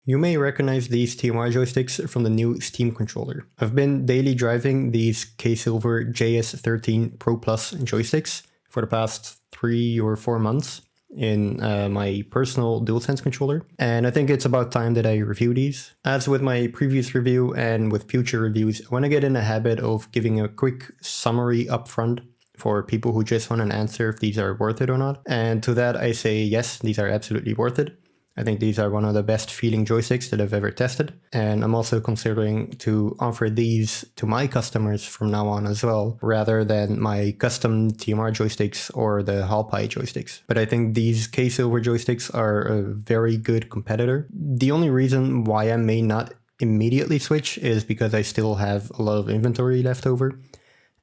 You may recognize these TMR joysticks from the new Steam controller. I've been daily driving these K-Silver JS13 Pro Plus joysticks for the past 3 or 4 months in my personal DualSense controller, and I think it's about time that I review these. As with my previous review and with future reviews, I want to get in the habit of giving a quick summary up front for people who just want an answer if these are worth it or not. And to that I say yes, these are absolutely worth it. I think these are one of the best feeling joysticks that I've ever tested. And I'm also considering to offer these to my customers from now on as well, rather than my custom TMR joysticks or the Halpai joysticks. But I think these K-Silver joysticks are a very good competitor. The only reason why I may not immediately switch is because I still have a lot of inventory left over.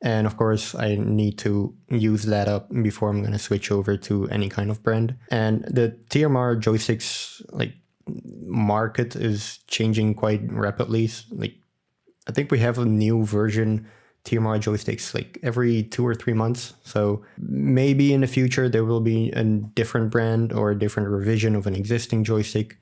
And of course, I need to use that up before I'm going to switch over to any kind of brand. And the TMR joysticks market is changing quite rapidly. I think we have a new version TMR joysticks every 2 or 3 months. So maybe in the future there will be a different brand or a different revision of an existing joystick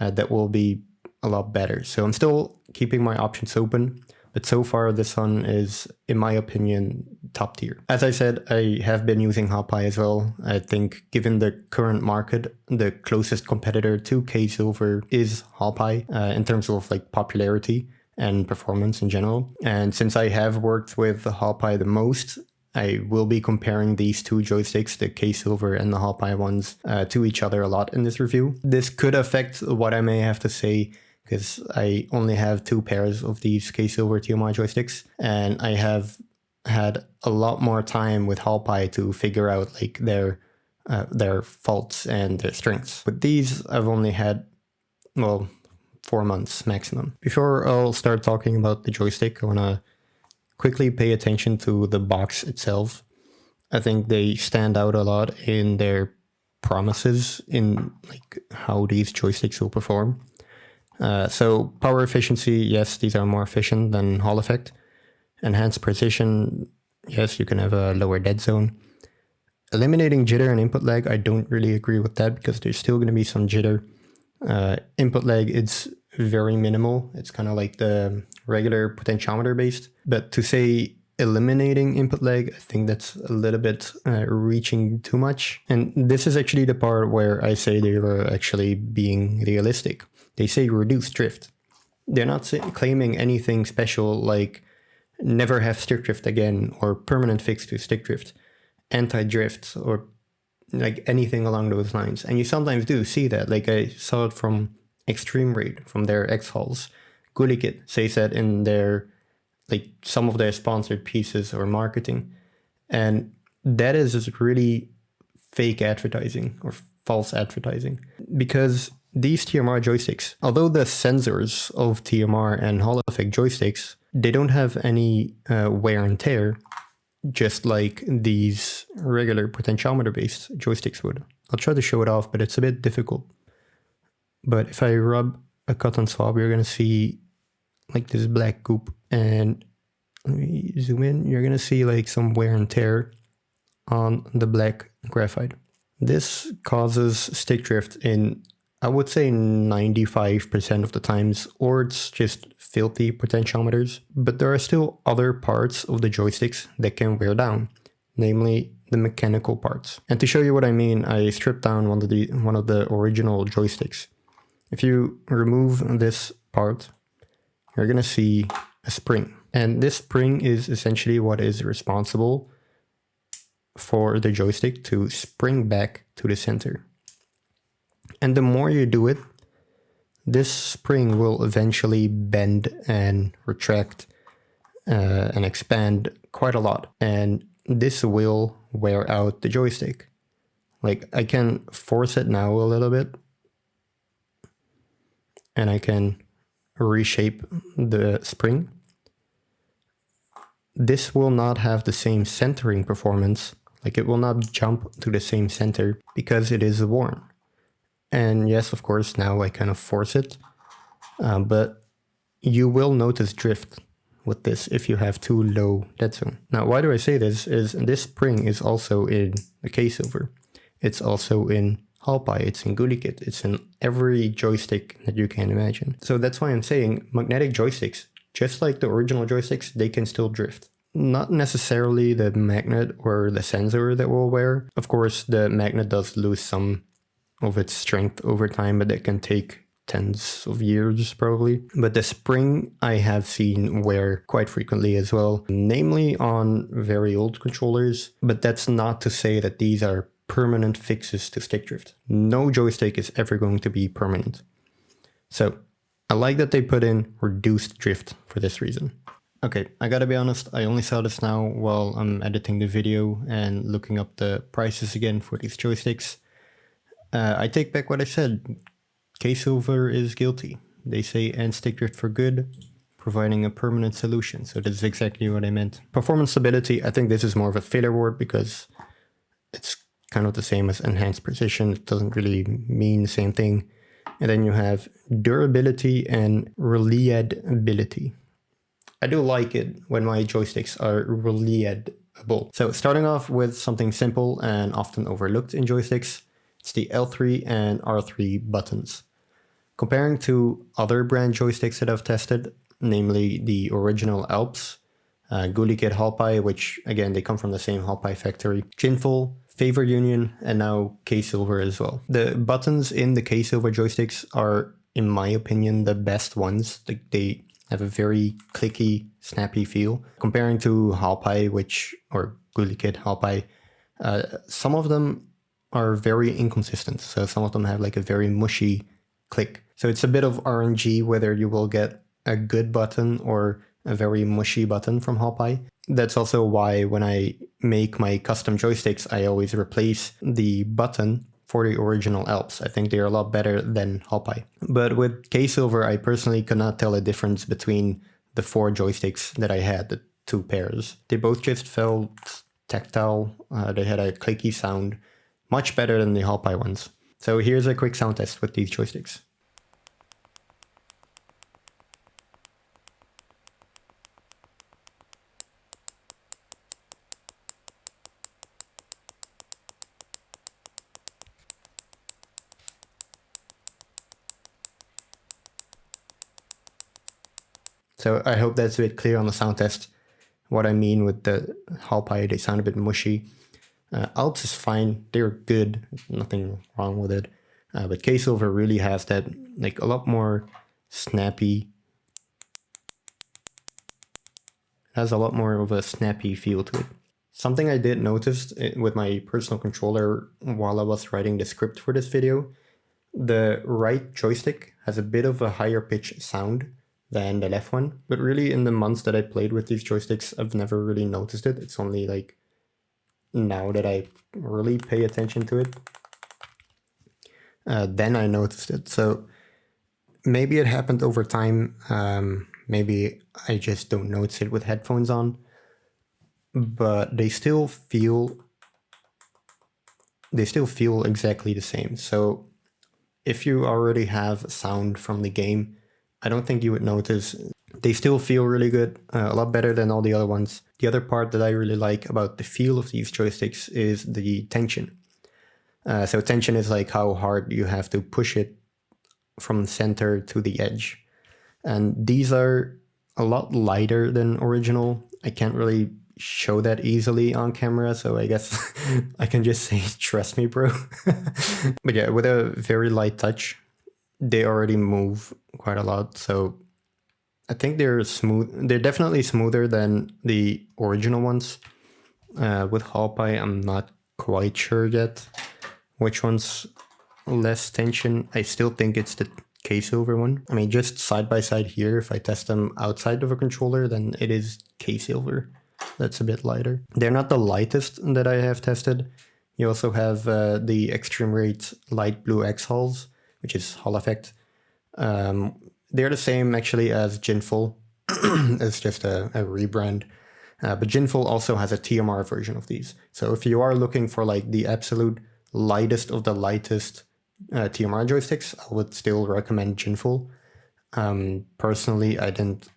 that will be a lot better. So I'm still keeping my options open. But so far, this one is, in my opinion, top tier. As I said, I have been using Halpai as well. I think given the current market, the closest competitor to K-Silver is Halpai in terms of popularity and performance in general. And since I have worked with Halpai the most, I will be comparing these two joysticks, the K-Silver and the Halpai ones, to each other a lot in this review. This could affect what I may have to say, because I only have 2 pairs of these K-Silver TMR joysticks, and I have had a lot more time with Halpai to figure out their faults and their strengths. With these, I've only had, 4 months maximum. Before I'll start talking about the joystick, I want to quickly pay attention to the box itself. I think they stand out a lot in their promises in how these joysticks will perform. So power efficiency, yes, these are more efficient than Hall effect. Enhanced precision, yes, you can have a lower dead zone. Eliminating jitter and input lag, I don't really agree with that because there's still going to be some jitter. Input lag, it's very minimal. It's kind of like the regular potentiometer based. But to say eliminating input lag, I think that's a little bit reaching too much. And this is actually the part where I say they were actually being realistic. They say reduce drift. They're not claiming anything special like never have stick drift again or permanent fix to stick drift, anti-drift, or anything along those lines. And you sometimes do see that. I saw it from Extreme Raid, from their X-Halls. Gulikit says that in their some of their sponsored pieces or marketing. And that is just really fake advertising or false advertising, because these TMR joysticks, although the sensors of TMR and Hall effect joysticks, they don't have any wear and tear, just like these regular potentiometer-based joysticks would. I'll try to show it off, but it's a bit difficult. But if I rub a cotton swab, you're going to see this black goop. And let me zoom in. You're going to see some wear and tear on the black graphite. This causes stick drift in, I would say, 95% of the times, or it's just filthy potentiometers. But there are still other parts of the joysticks that can wear down, namely the mechanical parts. And to show you what I mean, I stripped down one of the original joysticks. If you remove this part, you're going to see a spring. And this spring is essentially what is responsible for the joystick to spring back to the center. And the more you do it, this spring will eventually bend and retract and expand quite a lot. And this will wear out the joystick. I can force it now a little bit, and I can reshape the spring. This will not have the same centering performance. It will not jump to the same center because it is worn. And yes, of course, now I kind of force it, but you will notice drift with this if you have too low dead zone. Now, why do I say this? Is this spring is also in the K-Silver. It's also in Halpai, it's in GuliKit, it's in every joystick that you can imagine. So that's why I'm saying magnetic joysticks, just like the original joysticks, they can still drift. Not necessarily the magnet or the sensor that we'll wear. Of course, the magnet does lose some of its strength over time, but it can take tens of years probably. But the spring I have seen wear quite frequently as well, namely on very old controllers. But that's not to say that these are permanent fixes to stick drift. No joystick is ever going to be permanent. So I like that they put in reduced drift for this reason. Okay, I gotta be honest, I only saw this now while I'm editing the video and looking up the prices again for these joysticks. I take back what I said. K-Silver is guilty. They say end stick drift for good, providing a permanent solution. So this is exactly what I meant. Performance stability, I think this is more of a failure word because it's kind of the same as enhanced precision. It doesn't really mean the same thing. And then you have durability and reliability. I do like it when my joysticks are reliable. So starting off with something simple and often overlooked in joysticks, it's the L3 and R3 buttons. Comparing to other brand joysticks that I've tested, namely the original Alps, GuliKit Halpai, which again, they come from the same Halpai factory, Jinful, Favor Union, and now K-Silver as well. The buttons in the K-Silver joysticks are, in my opinion, the best ones. They have a very clicky, snappy feel. Comparing to Halpai, or GuliKit Halpai, some of them are very inconsistent. So some of them have like a very mushy click. So it's a bit of RNG whether you will get a good button or a very mushy button from Halpai. That's also why when I make my custom joysticks, I always replace the button for the original Alps. I think they're a lot better than Halpai. But with K-Silver, I personally could not tell a difference between the 4 joysticks that I had, the 2 pairs. They both just felt tactile. They had a clicky sound, much better than the Halpai ones. So here's a quick sound test with these joysticks. So I hope that's a bit clear on the sound test. What I mean with the Halpai, they sound a bit mushy. Alps is fine, they're good, nothing wrong with it. But K-Silver really has that, like, a lot more snappy, has a lot more of a snappy feel to it. Something I did notice with my personal controller while I was writing the script for this video, the right joystick has a bit of a higher pitch sound than the left one. But really in the months that I played with these joysticks, I've never really noticed it. It's only like now that I really pay attention to it, then I noticed it. So maybe it happened over time. Maybe I just don't notice it with headphones on, but they still feel exactly the same. So if you already have sound from the game, I don't think you would notice. They still feel really good, a lot better than all the other ones. The other part that I really like about the feel of these joysticks is the tension. So tension is like how hard you have to push it from center to the edge. And these are a lot lighter than original. I can't really show that easily on camera, so I guess I can just say, trust me, bro. But yeah, with a very light touch, they already move quite a lot. So I think they're smooth. They're definitely smoother than the original ones. With Halpai, I'm not quite sure yet which one's less tension. I still think it's the K-Silver one. I mean, just side by side here, if I test them outside of a controller, then it is K-Silver. That's a bit lighter. They're not the lightest that I have tested. You also have the Extreme Rate Light Blue X-Hulls, which is Hall Effect. They're the same actually as Jinful. It's just a rebrand. But Jinful also has a TMR version of these. So if you are looking for like the absolute lightest of the lightest TMR joysticks, I would still recommend Jinful. Personally, I didn't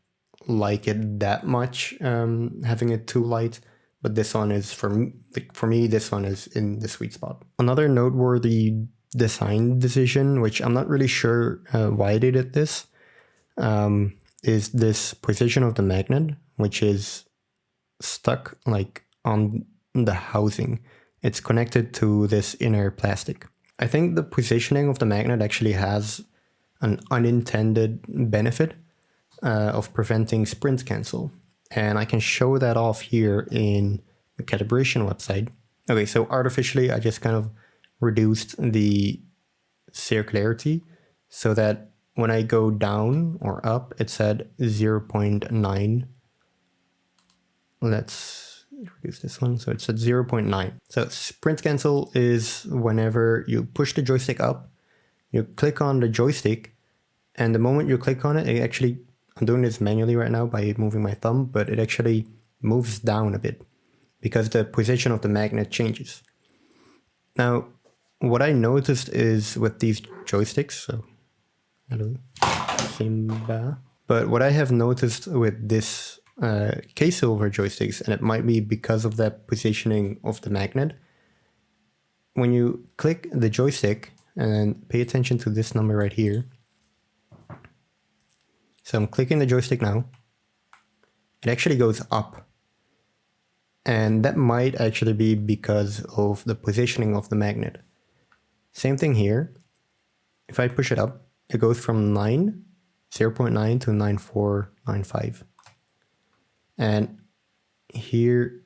like it that much, having it too light. But this one is, for me, this one is in the sweet spot. Another noteworthy design decision, which I'm not really sure why they did this, is this position of the magnet, which is stuck like on the housing. It's connected to this inner plastic. I think the positioning of the magnet actually has an unintended benefit of preventing sprint cancel. And I can show that off here in the calibration website. Okay, so artificially I just kind of reduced the circularity so that when I go down or up, it's at 0.9. Let's reduce this one. So it's at 0.9. So sprint cancel is whenever you push the joystick up, you click on the joystick, and the moment you click on it, it actually, I'm doing this manually right now by moving my thumb, but it actually moves down a bit because the position of the magnet changes. Now, what I noticed is with these joysticks, so hello, Simba. But what I have noticed with this K-Silver joysticks, and it might be because of that positioning of the magnet, when you click the joystick and then pay attention to this number right here. So I'm clicking the joystick now. It actually goes up. And that might actually be because of the positioning of the magnet. Same thing here. If I push it up, it goes from 0.9 to 9.495. And here,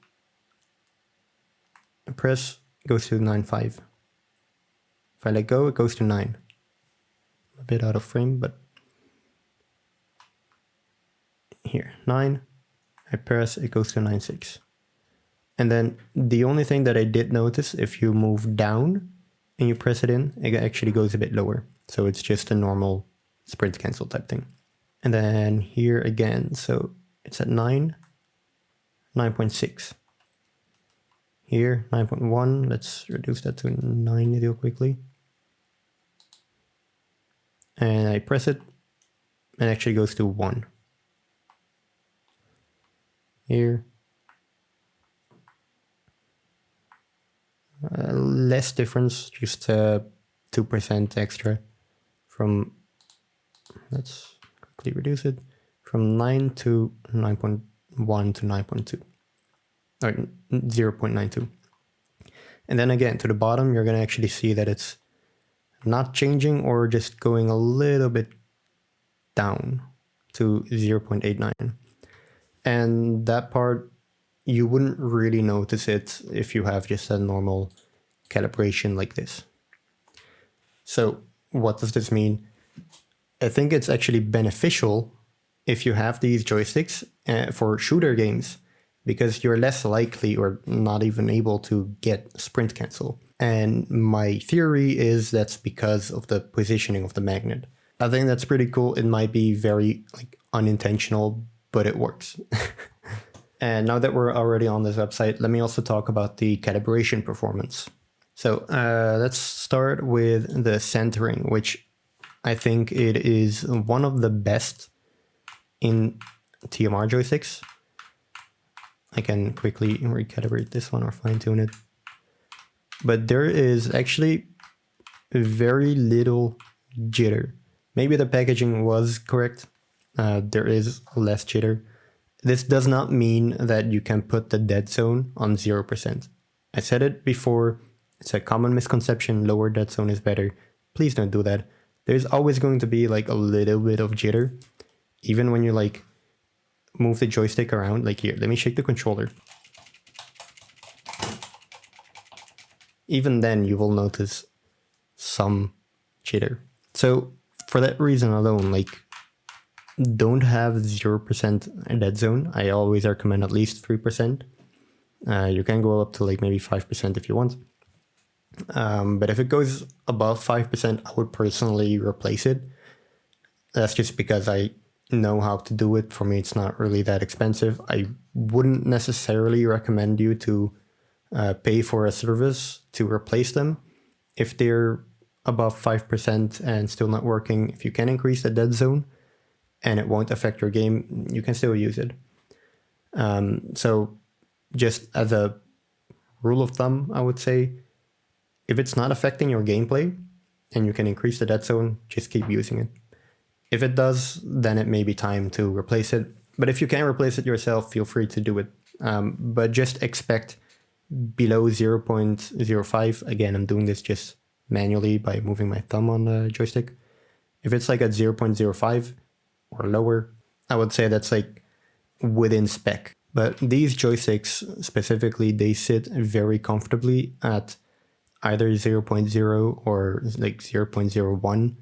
I press, it goes to 9.5. If I let go, it goes to 9. A bit out of frame, but here, 9. I press, it goes to 9.6. And then the only thing that I did notice, if you move down and you press it in, it actually goes a bit lower. So it's just a normal sprint cancel type thing. And then here again, so it's at 9, 9.6. Here, 9.1. Let's reduce that to 9 real quickly. And I press it, and it actually goes to 1. Here. Less difference, just 2% extra from, let's quickly reduce it, from 9 to 9.1 to 9.2, or 0.92. And then again, to the bottom, you're going to actually see that it's not changing or just going a little bit down to 0.89. And that part, you wouldn't really notice it if you have just a normal calibration like this. So what does this mean? I think it's actually beneficial if you have these joysticks for shooter games, because you're less likely or not even able to get sprint cancel. And my theory is that's because of the positioning of the magnet. I think that's pretty cool. It might be very unintentional, but it works. And now that we're already on this website, let me also talk about the calibration performance. So let's start with the centering, which I think it is one of the best in TMR joysticks. I can quickly recalibrate this one or fine tune it. But there is actually very little jitter. Maybe the packaging was correct. There is less jitter. This does not mean that you can put the dead zone on 0%. I said it before, it's a common misconception, lower dead zone is better. Please don't do that. There's always going to be a little bit of jitter, even when you move the joystick around. Here, let me shake the controller. Even then you will notice some jitter. So for that reason alone, don't have 0% dead zone. I always recommend at least 3%. You can go up to maybe 5% if you want. But if it goes above 5%, I would personally replace it. That's just because I know how to do it. For me, it's not really that expensive. I wouldn't necessarily recommend you to pay for a service to replace them. If they're above 5% and still not working, if you can increase the dead zone, and it won't affect your game, you can still use it. So just as a rule of thumb, I would say, if it's not affecting your gameplay, and you can increase the dead zone, just keep using it. If it does, then it may be time to replace it. But if you can replace it yourself, feel free to do it. But just expect below 0.05. Again, I'm doing this just manually by moving my thumb on the joystick. If it's like at 0.05 or lower, I would say that's like within spec. But these joysticks specifically, they sit very comfortably at either 0.0 or like 0.01.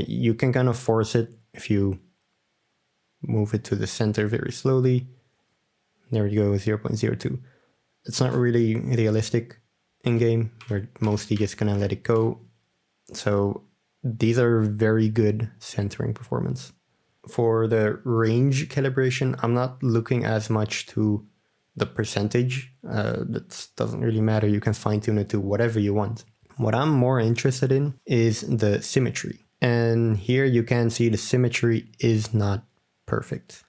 You can kind of force it if you move it to the center very slowly. There we go, 0.02. It's not really realistic in game. You're mostly just gonna let it go. So these are very good centering performance. For the range calibration, I'm not looking as much to the percentage. That doesn't really matter. You can fine tune it to whatever you want. What I'm more interested in is the symmetry. And here you can see the symmetry is not perfect.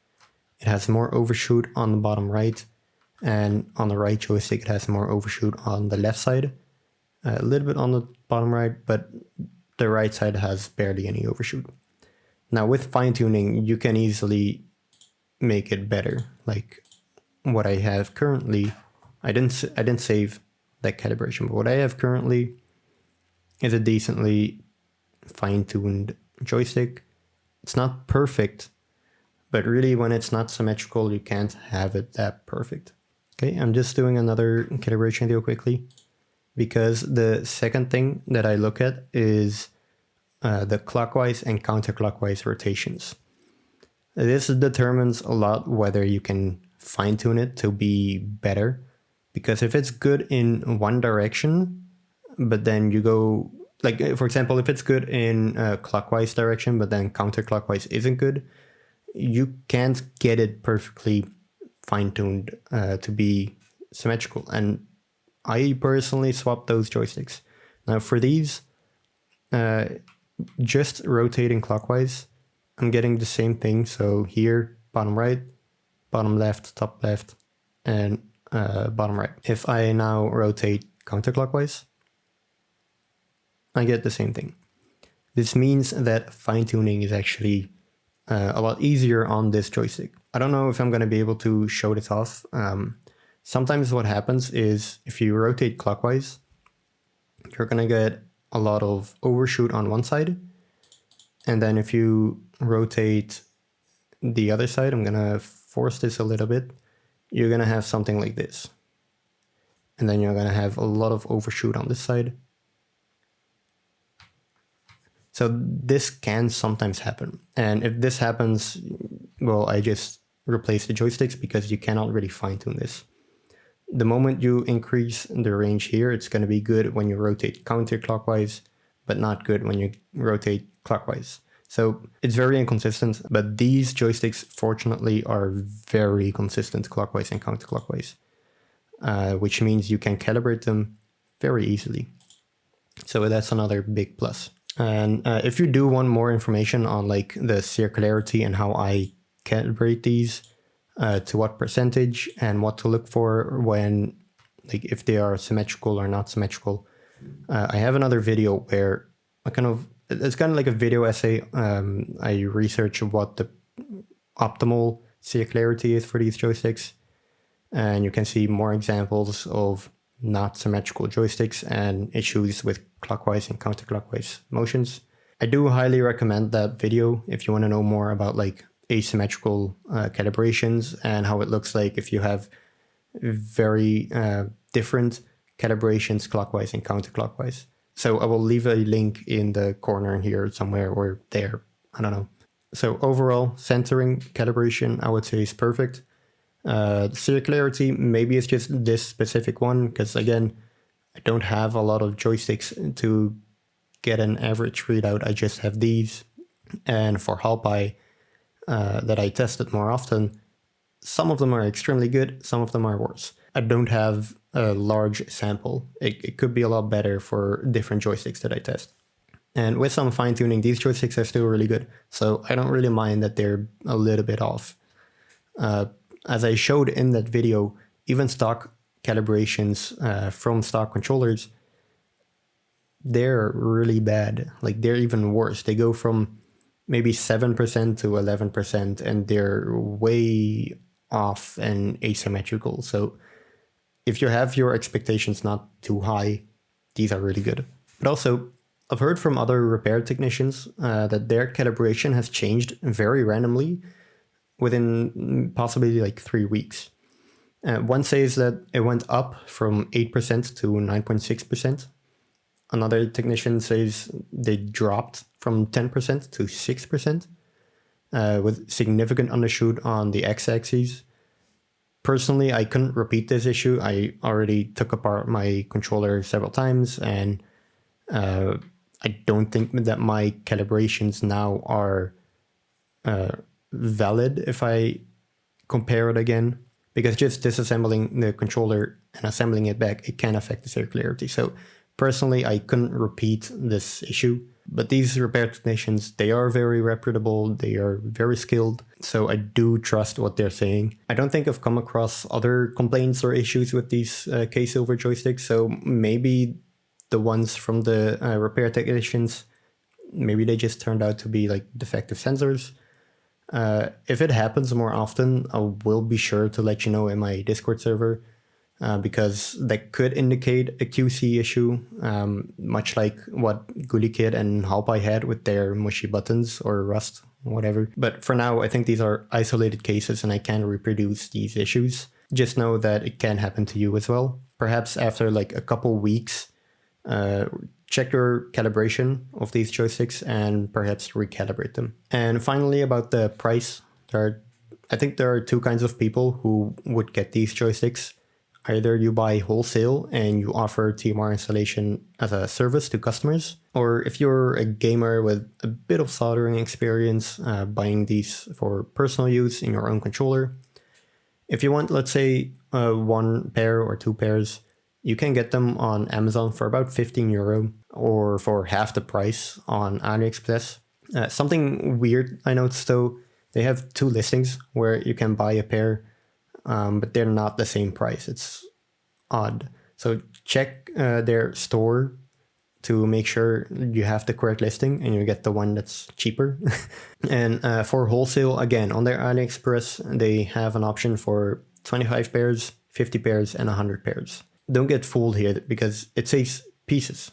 It has more overshoot on the bottom right, and on the right joystick it has more overshoot on the left side. A little bit on the bottom right, but the right side has barely any overshoot. Now with fine tuning, you can easily make it better. Like what I have currently, I didn't save that calibration, but what I have currently is a decently fine-tuned joystick. It's not perfect, but really when it's not symmetrical, you can't have it that perfect. Okay, I'm just doing another calibration video quickly, because the second thing that I look at is the clockwise and counterclockwise rotations. This determines a lot whether you can fine-tune it to be better, because if it's good in one direction, but then you go, like for example, if it's good in clockwise direction, but then counterclockwise isn't good, you can't get it perfectly fine-tuned to be symmetrical. And I personally swapped those joysticks. Now for these, just rotating clockwise, I'm getting the same thing. So here, bottom right, bottom left, top left, and bottom right. If I now rotate counterclockwise, I get the same thing. This means that fine-tuning is actually a lot easier on this joystick. I don't know if I'm going to be able to show this off. Sometimes what happens is if you rotate clockwise, you're going to get a lot of overshoot on one side. And then if you rotate the other side, I'm going to force this a little bit, you're going to have something like this. And then you're going to have a lot of overshoot on this side. So this can sometimes happen. And if this happens, well, I just replace the joysticks because you cannot really fine tune this. The moment you increase the range here, it's going to be good when you rotate counterclockwise, but not good when you rotate clockwise. So it's very inconsistent, but these joysticks fortunately are very consistent clockwise and counterclockwise, which means you can calibrate them very easily. So that's another big plus. And if you do want more information on like the circularity and how I calibrate these, to what percentage and what to look for when, like if they are symmetrical or not symmetrical, I have another video where it's kind of like a video essay. I research what the optimal circularity is for these joysticks, and you can see more examples of not symmetrical joysticks and issues with clockwise and counterclockwise motions. I do highly recommend that video if you want to know more about like asymmetrical calibrations and how it looks like if you have very different calibrations clockwise and counterclockwise. So I will leave a link in the corner here somewhere or there, I don't know. So overall, centering calibration, I would say is perfect. Circularity, maybe it's just this specific one, because again, I don't have a lot of joysticks to get an average readout. I just have these. And for Halpai, that I tested more often, some of them are extremely good, some of them are worse. I don't have a large sample. It could be a lot better for different joysticks that I test. And with some fine tuning, these joysticks are still really good. So I don't really mind that they're a little bit off. As I showed in that video, even stock calibrations from stock controllers, they're really bad. Like they're even worse. They go from maybe 7% to 11%, and they're way off and asymmetrical. So if you have your expectations not too high, these are really good. But also, I've heard from other repair technicians that their calibration has changed very randomly within possibly like 3 weeks. One says that it went up from 8% to 9.6%. Another technician says they dropped from 10% to 6%, with significant undershoot on the x-axis. Personally, I couldn't repeat this issue. I already took apart my controller several times, and I don't think that my calibrations now are valid if I compare it again, because just disassembling the controller and assembling it back, it can affect the circularity. So personally, I couldn't repeat this issue. But these repair technicians, they are very reputable, they are very skilled, so I do trust what they're saying. I don't think I've come across other complaints or issues with these K-Silver joysticks, so maybe the ones from the repair technicians, maybe they just turned out to be like defective sensors. If it happens more often, I will be sure to let you know in my Discord server, because that could indicate a QC issue, much like what GuliKid and Halpai had with their mushy buttons or rust, whatever. But for now, I think these are isolated cases and I can reproduce these issues. Just know that it can happen to you as well. Perhaps after like a couple weeks, check your calibration of these joysticks and perhaps recalibrate them. And finally, about the price, I think there are two kinds of people who would get these joysticks. Either you buy wholesale and you offer TMR installation as a service to customers, or if you're a gamer with a bit of soldering experience, buying these for personal use in your own controller. If you want, let's say, one pair or two pairs, you can get them on Amazon for about €15 or for half the price on AliExpress. Something weird I noticed though, they have two listings where you can buy a pair, but they're not the same price. It's odd. So check their store to make sure you have the correct listing and you get the one that's cheaper. And for wholesale, again, on their AliExpress, they have an option for 25 pairs, 50 pairs, and 100 pairs. Don't get fooled here because it says pieces.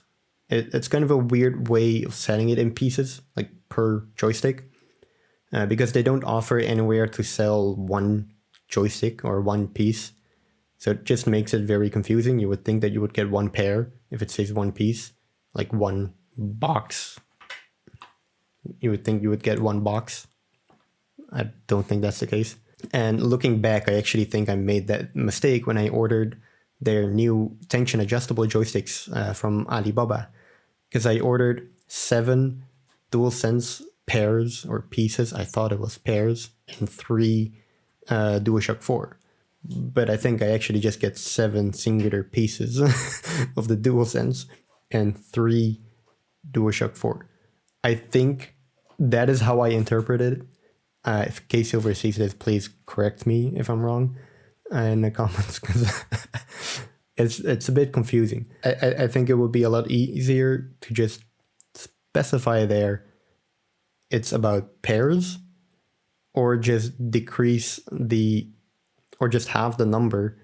It's kind of a weird way of selling it in pieces, like per joystick, because they don't offer anywhere to sell one joystick or one piece. So it just makes it very confusing. You would think that you would get one pair if it says one piece, like one box. You would think you would get one box. I don't think that's the case. And looking back, I actually think I made that mistake when I ordered their new tension adjustable joysticks from Alibaba, because I ordered 7 DualSense pairs or pieces. I thought it was pairs, and 3 DualShock 4. But I think I actually just get 7 singular pieces of the DualSense and 3 DualShock 4. I think that is how I interpreted it. If K-Silver sees this, please correct me if I'm wrong in the comments, because it's a bit confusing. I think it would be a lot easier to just specify there it's about pairs, or just decrease or just have the number.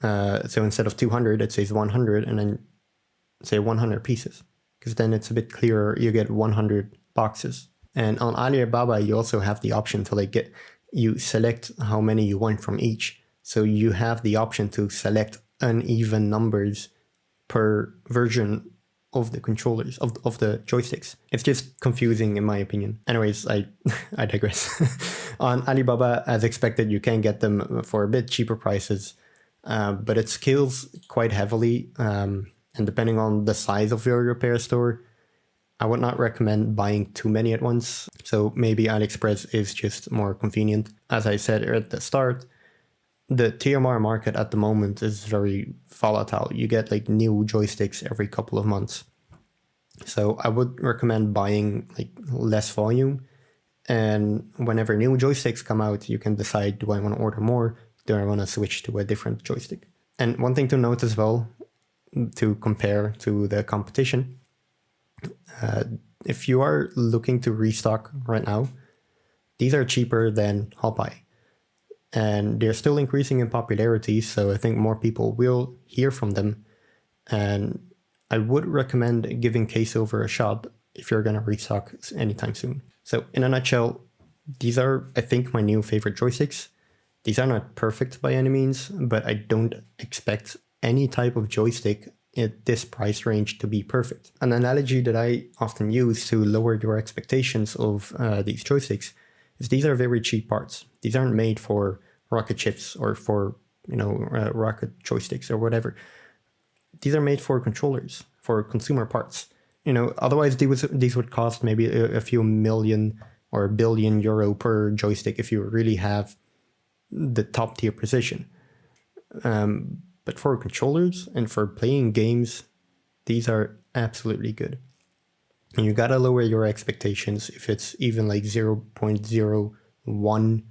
So instead of 200, it says 100, and then say 100 pieces, because then it's a bit clearer. You get 100 boxes. And on Alibaba, you also have the option to you select how many you want from each. So you have the option to select uneven numbers per version of the controllers, of the joysticks. It's just confusing in my opinion. Anyways, I digress. On Alibaba, as expected, you can get them for a bit cheaper prices, but it scales quite heavily. And depending on the size of your repair store, I would not recommend buying too many at once. So maybe AliExpress is just more convenient. As I said at the start, the TMR market at the moment is very volatile. You get new joysticks every couple of months. So I would recommend buying less volume. And whenever new joysticks come out, you can decide, do I want to order more? Do I want to switch to a different joystick? And one thing to note as well, to compare to the competition, If you are looking to restock right now, these are cheaper than Hopeye. And they're still increasing in popularity, so I think more people will hear from them. And I would recommend giving K-Silver a shot if you're going to restock anytime soon. So in a nutshell, these are, I think, my new favorite joysticks. These are not perfect by any means, but I don't expect any type of joystick at this price range to be perfect. An analogy that I often use to lower your expectations of these joysticks is these are very cheap parts. These aren't made for rocket ships or for, rocket joysticks or whatever. These are made for controllers, for consumer parts. Otherwise these would cost maybe a few million or a billion euro per joystick if you really have the top tier precision. But for controllers and for playing games, these are absolutely good. And you gotta lower your expectations if it's even like 0.01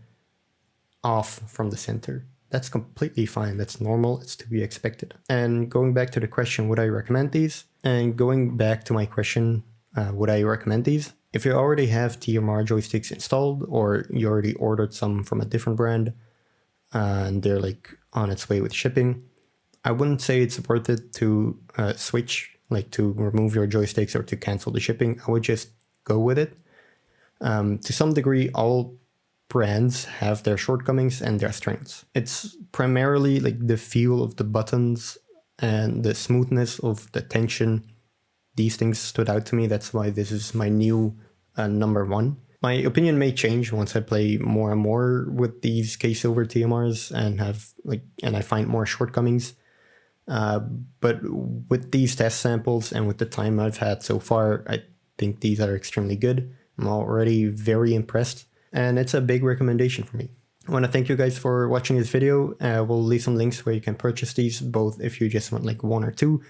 off from the center. That's completely fine. That's normal. It's to be expected. And going back to the question, would I recommend these? And going back to my question, would I recommend these? If you already have TMR joysticks installed or you already ordered some from a different brand and they're like on its way with shipping, I wouldn't say it's worth it to switch, like to remove your joysticks or to cancel the shipping. I would just go with it. To some degree, all brands have their shortcomings and their strengths. It's primarily like the feel of the buttons and the smoothness of the tension. These things stood out to me. That's why this is my new number one. My opinion may change once I play more and more with these K-Silver TMRs and I find more shortcomings. But with these test samples and with the time I've had so far, I think these are extremely good. I'm already very impressed, and it's a big recommendation for me. I want to thank you guys for watching this video. We'll leave some links where you can purchase these, both if you just want like one or two,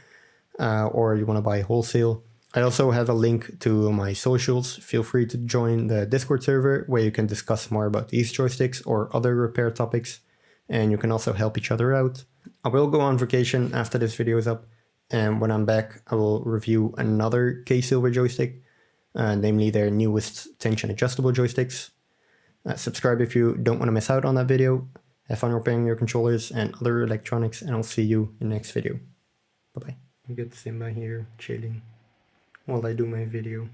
or you want to buy wholesale. I also have a link to my socials. Feel free to join the Discord server where you can discuss more about these joysticks or other repair topics, and you can also help each other out. I will go on vacation after this video is up, and when I'm back, I will review another K-Silver joystick, namely their newest tension adjustable joysticks. Subscribe if you don't want to miss out on that video. Have fun repairing your controllers and other electronics, and I'll see you in the next video. Bye-bye. Get Simba here chilling while I do my video.